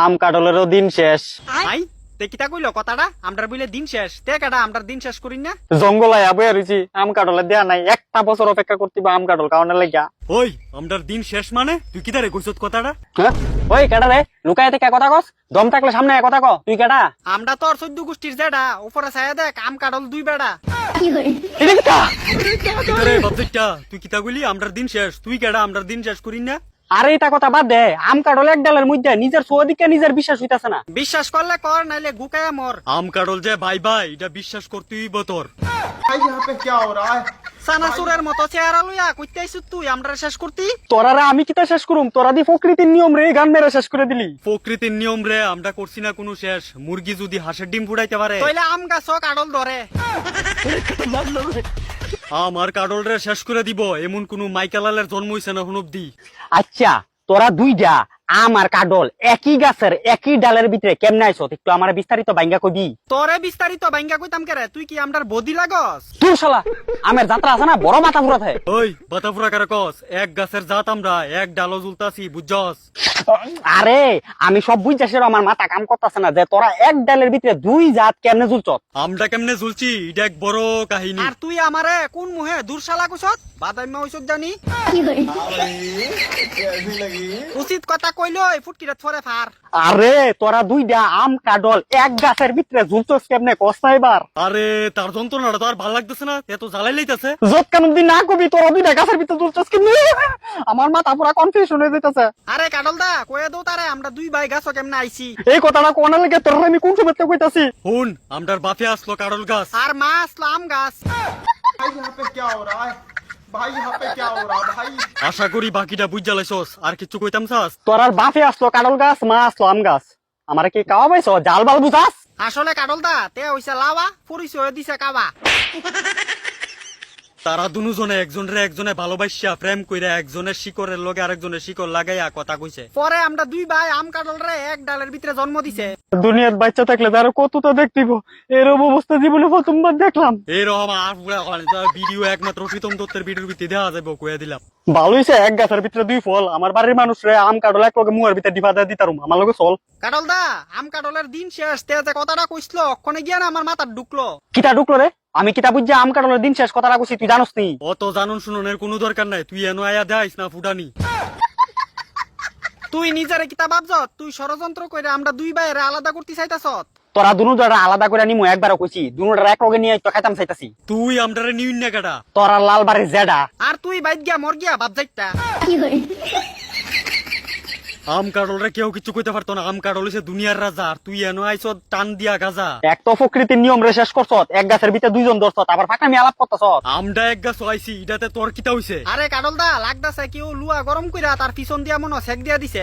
আম কাটলেরও দিন শেষ। আই তে কিতা কইলো কথাটা আমরার বইলে দিন শেষ তে কাটা আমরার দিন শেষ করিন না জঙ্গল আয়া বইয়া রইছি, আম কাটলের দেয়া নাই। একটা বছর অপেক্ষা করতে বা আম কাটল কারণে লাগিয়া। ওই আমরার দিন শেষ মানে তুই কিতা রে কইছত কথাটা হ্যাঁ? ওই কেডা রে লুকায় থেকে কথা কস? দম থাকলে সামনে কথা ক। তুই কেডা? আমরা তোর 14 গোষ্ঠীর জেডা উপরে ছায়া দেখ আম কাটল দুই বেড়া এটা কিতা? কিতা রে বাবজিটা তুই কিতা কইলি আমরার দিন শেষ তুই কেডা আমরার দিন শেষ করিন না আরে এটা কথা বাদ দে। আম কাটল এক ডালের মধ্যে নিজের সোদিকে নিজের বিশ্বাস হইতাছে না। বিশ্বাস করলে কর নাইলে গুকায়া মর আম কাটল যে ভাই ভাই এটা বিশ্বাস করতেই বতর भाई यहाँ पे क्या हो रहा है? সানাসুরের মতো চেহারা লইয়া কইতে আইছিস তুই আমরা শেষ করতি তোরারে আমি কিতা শেষ করুম? তোরা দি প্রকৃতির নিয়ম রে গান মেরে শেষ করে দিলি। প্রকৃতির নিয়ম রে আমরা করছি না কোনো শেষ মুরগি যদি হাঁসের ডিম ফুটাইতে পারে তাইলে আম গাছ কাটল ধরে আমার কাটল রে শেষ করে দিব এমন কোন মাইকেলালের জন্ম হইছে না এখন অব্দি আচ্ছা তোরা দুইটা আম আর কাডল একই গাছের একই ডালের ভিতরে কেমনে আইছো একটু আমার বিস্তারিত বাইঙ্গা কবি। তোরে বিস্তারিত বাইঙ্গা কইতাম কেরে তুই কি আমরার বদি লাগস তুই শালা আমের যাত্রা আছে না বড় মাথা ফুরা থাকে। ওই বাতাফুরা কারে কস এক গাছের জাত আমরা এক ডালো ঝুলতাছি বুঝছস আরে আমি সব বুঝতেছি আমার মাথা কাম করতেছে না যে তোরা এক ডালের ভিতরে দুই জাত কেমনে ঝুলছ। আমরা কেমনে ঝুলছি এটা এক বড় কাহিনী আর তুই আমারে কোন মুহে দূরশালা কইছত বাদাইমা হইছত জানি উচিত কথা কইলো ফুটকিরা থরে ফার আরে তোরা দুইটা আম কাডল এক গাছের ভিতরে ঝুলছস কেমনে কস না এবার? আরে তার যন্ত্রণাটা তো আর ভালো লাগতেছে না এত জ্বালাই লাইতাছে যত কানুন দিন না কবি তোরা দুইটা গাছের ভিতরে ঝুলছস কেমনে? আমার মাথা পুরা কনফিউশন হয়ে যাইতাছে। আরে কাডল দা কয়ে দৌ তারে আমরা দুই ভাই গাছ কেমনে আইছি এই কথাটা কোনা লাগে তোর আমি কোন সময় কইতাছি। হুন আমরার বাপে আসলো কাডল গাছ আর মা আসলো আম গাছ भाई यहाँ पे क्या हो रहा है? भाई यहाँ पे क्या हो रहा है भाई? আশা করি বাকিটা বুঝ জ্বালাইছস আর কিছু কইতাম চাস তোর আর বাপে আসলো কাডল গাছ, মা আসলো আম গাছ। আমার কি কাওয়া পাইছো? জাল বাল বুঝাস? আসলে কাডল দা তে হইছে লাওয়া পরিচয় দিছে কাবা তারা দুজনে একজনের একজনে ভালোবাসা প্রেম কইরা একজনের শিকড়ের লগে আরেকজনের শিকড় লাগাইয়া কথা কইছে পরে আমরা দুই ভাই আম কাডল রে এক ডালের ভিতরে জন্ম দিছে দুনিয়ার বাচ্চা থাকলে তারা কতটা দেখতিব। এরকম অবস্থা জীবনে প্রথমবার দেখলাম। এরকম আর পুরা ভিডিও একমাত্র শীতম দত্তের ভিডিওর ভিতরে দেওয়া যাবে কইয়া দিলাম ভালো হইছে এক গাছের ভিতরে দুই ফল। আমার বাড়ির মানুষ রে আম কাডল এক লগে মুয়ের ভিতরে ডিপা দিয়ে দিতারুম। আমার লগে চল। কাডল দা আম কাডলের দিন শেষ তে যে কথাটা কইছিল অক্ষণে গিয়া না আমার মাথা ঢুকলো কিতা ঢুকলো রে? আমি কিতা বুঝছি আম কাডলের দিন শেষ কথাটা কইছি তুই জানোস নি? অত জানুন শুনুনের কোনো দরকার নাই তুই এনো আয়া দেখাইস না ফুটানি তুই নিজেরে কিতা ভাবছ তুই ষড়যন্ত্র কইরা আমরা দুই ভাইয়ের আলাদা করতে চাইতাছ তোরা দুনুটা আলাদা করে নিমু একবারও কইছি। দুনুটার এক লগে নিয়ে তো খাইতাম চাইতাছি। তুই আমরারে নিউন না কাটা তোরা লাল বাড়ির জেডা। আর তুই বাইত গিয়া মর গিয়া বাপ যাইতা আম কাডলরে কেউ কিছু কইতে পারতো না আম কাডল হইছে দুনিয়ার রাজা আর তুই এনো আইছ টান দিয়া গাজা এক তো প্রকৃতির নিয়ম রে শেষ করছ, এক গাছের ভিতরে দুইজন ধরছ, আবার ফাঁকামি আলাপ করতেছ। আমডা এক গাছ আইছি ইটাতে তোর কিতা হইছে আরে কাডল দা লাগদাছে কেউ লুয়া গরম কইরা তার পিছন দিয়া মনো সেক দিয়া দিছে